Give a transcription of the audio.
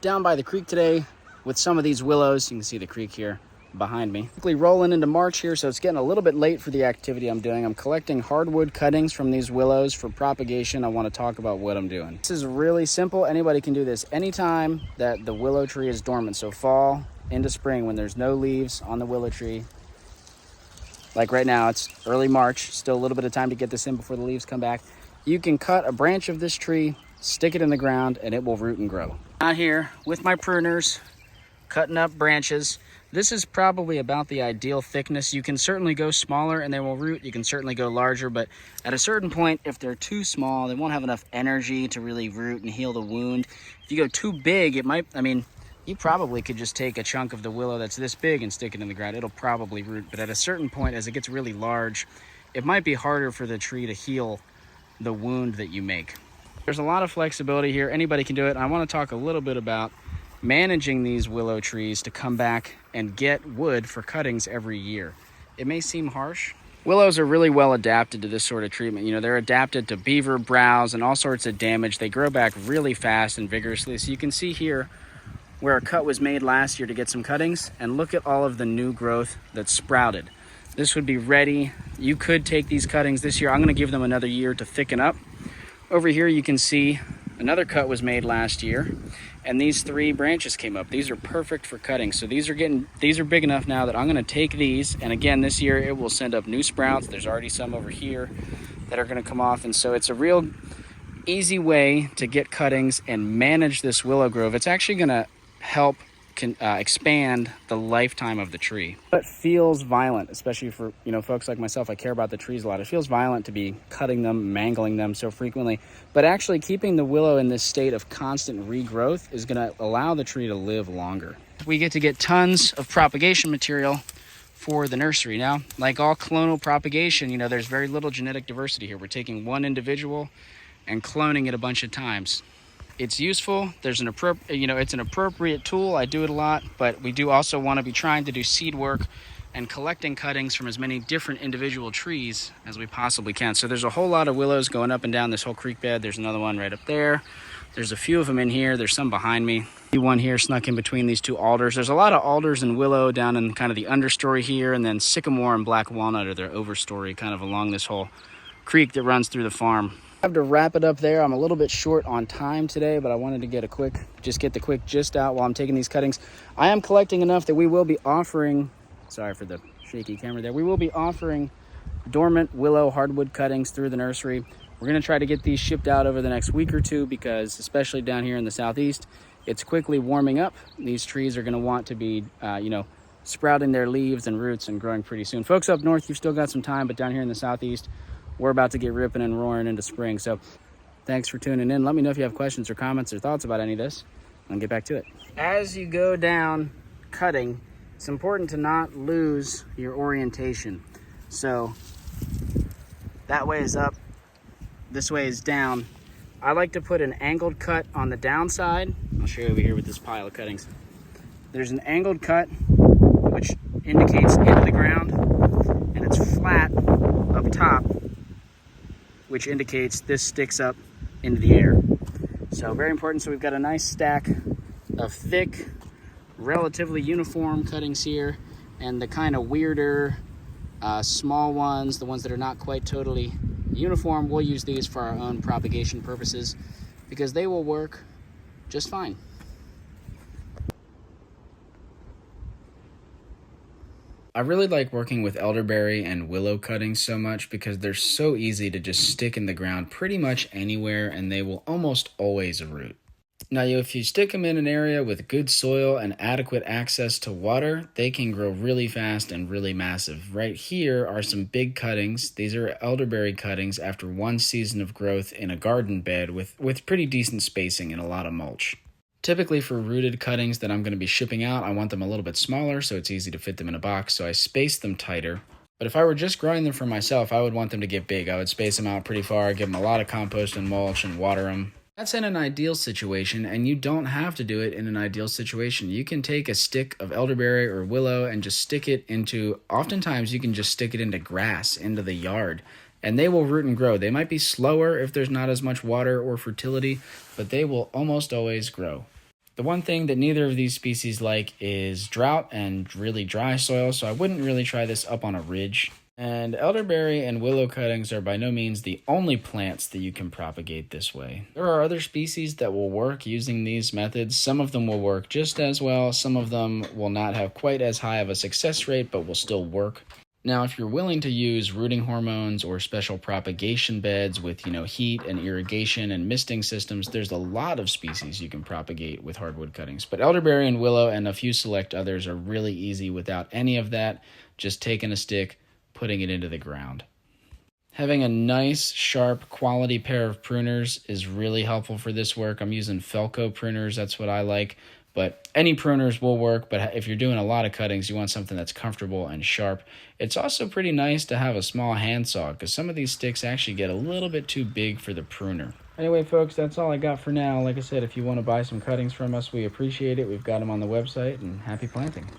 Down by the creek today with some of these willows. You can see the creek here behind me. Quickly rolling into March here, so it's getting a little bit late for the activity I'm doing. I'm collecting hardwood cuttings from these willows for propagation. I want to talk about what I'm doing. This is really simple. Anybody can do this anytime that the willow tree is dormant. So fall into spring when there's no leaves on the willow tree. Like right now, it's early March, still a little bit of time to get this in before the leaves come back. You can cut a branch of this tree, stick it in the ground, and it will root and grow. Out here with my pruners, cutting up branches. This is probably about the ideal thickness. You can certainly go smaller and they will root. You can certainly go larger, but at a certain point, if they're too small, they won't have enough energy to really root and heal the wound. If you go too big, it might, you probably could just take a chunk of the willow that's this big and stick it in the ground. It'll probably root, but at a certain point, as it gets really large, it might be harder for the tree to heal the wound that you make. There's a lot of flexibility here. Anybody can do it. I want to talk a little bit about managing these willow trees to come back and get wood for cuttings every year. It may seem harsh. Willows are really well adapted to this sort of treatment. You know, they're adapted to beaver browse and all sorts of damage. They grow back really fast and vigorously. So you can see here where a cut was made last year to get some cuttings, and look at all of the new growth that's sprouted. This would be ready. You could take these cuttings this year. I'm going to give them another year to thicken up. Over here you can see another cut was made last year, and these 3 branches came up. These are perfect for cutting. So these are big enough now that I'm going to take these, and again this year it will send up new sprouts. There's already some over here that are going to come off, and so it's a real easy way to get cuttings and manage this willow grove. It's actually going to help expand the lifetime of the tree. It feels violent, especially for folks like myself. I care about the trees a lot. It feels violent to be cutting them, mangling them so frequently, but actually keeping the willow in this state of constant regrowth is going to allow the tree to live longer. We get to get tons of propagation material for the nursery. Now, like all clonal propagation, there's very little genetic diversity here. We're taking one individual and cloning it a bunch of times. It's useful. There's it's an appropriate tool. I do it a lot, but we do also want to be trying to do seed work and collecting cuttings from as many different individual trees as we possibly can. So there's a whole lot of willows going up and down this whole creek bed. There's another one right up there. There's a few of them in here. There's some behind me. One here snuck in between these 2 alders. There's a lot of alders and willow down in kind of the understory here, and then sycamore and black walnut are their overstory, kind of along this whole creek that runs through the farm. I have to wrap it up there. I'm a little bit short on time today, but I wanted to get the quick gist out while I'm taking these cuttings. I am collecting enough that we will be offering, sorry for the shaky camera there, we will be offering dormant willow hardwood cuttings through the nursery. We're going to try to get these shipped out over the next week or 2 because, especially down here in the southeast, it's quickly warming up. These trees are going to want to be, sprouting their leaves and roots and growing pretty soon. Folks up north, you've still got some time, but down here in the southeast, we're about to get ripping and roaring into spring. So thanks for tuning in. Let me know if you have questions or comments or thoughts about any of this. I'll get back to it. As you go down cutting, it's important to not lose your orientation. So that way is up, this way is down. I like to put an angled cut on the downside. I'll show you over here with this pile of cuttings. There's an angled cut which indicates into the ground, and it's flat up top, which indicates this sticks up into the air. So very important. So we've got a nice stack of thick, relatively uniform cuttings here, and the kind of weirder, small ones, the ones that are not quite totally uniform, we'll use these for our own propagation purposes because they will work just fine. I really like working with elderberry and willow cuttings so much because they're so easy to just stick in the ground pretty much anywhere, and they will almost always root. Now, if you stick them in an area with good soil and adequate access to water, they can grow really fast and really massive. Right here are some big cuttings. These are elderberry cuttings after 1 season of growth in a garden bed with pretty decent spacing and a lot of mulch. Typically for rooted cuttings that I'm going to be shipping out, I want them a little bit smaller so it's easy to fit them in a box, so I space them tighter. But if I were just growing them for myself, I would want them to get big. I would space them out pretty far, give them a lot of compost and mulch, and water them. That's in an ideal situation, and you don't have to do it in an ideal situation. You can take a stick of elderberry or willow and just stick it into, oftentimes you can just stick it into grass, into the yard, and they will root and grow. They might be slower if there's not as much water or fertility, but they will almost always grow. The one thing that neither of these species like is drought and really dry soil, so I wouldn't really try this up on a ridge. And elderberry and willow cuttings are by no means the only plants that you can propagate this way. There are other species that will work using these methods. Some of them will work just as well. Some of them will not have quite as high of a success rate, but will still work. Now, if you're willing to use rooting hormones or special propagation beds with, heat and irrigation and misting systems, there's a lot of species you can propagate with hardwood cuttings. But elderberry and willow and a few select others are really easy without any of that, just taking a stick, putting it into the ground. Having a nice, sharp, quality pair of pruners is really helpful for this work. I'm using Felco pruners, that's what I like. But any pruners will work, but if you're doing a lot of cuttings, you want something that's comfortable and sharp. It's also pretty nice to have a small handsaw, because some of these sticks actually get a little bit too big for the pruner. Anyway, folks, that's all I got for now. Like I said, if you want to buy some cuttings from us, we appreciate it. We've got them on the website, and happy planting.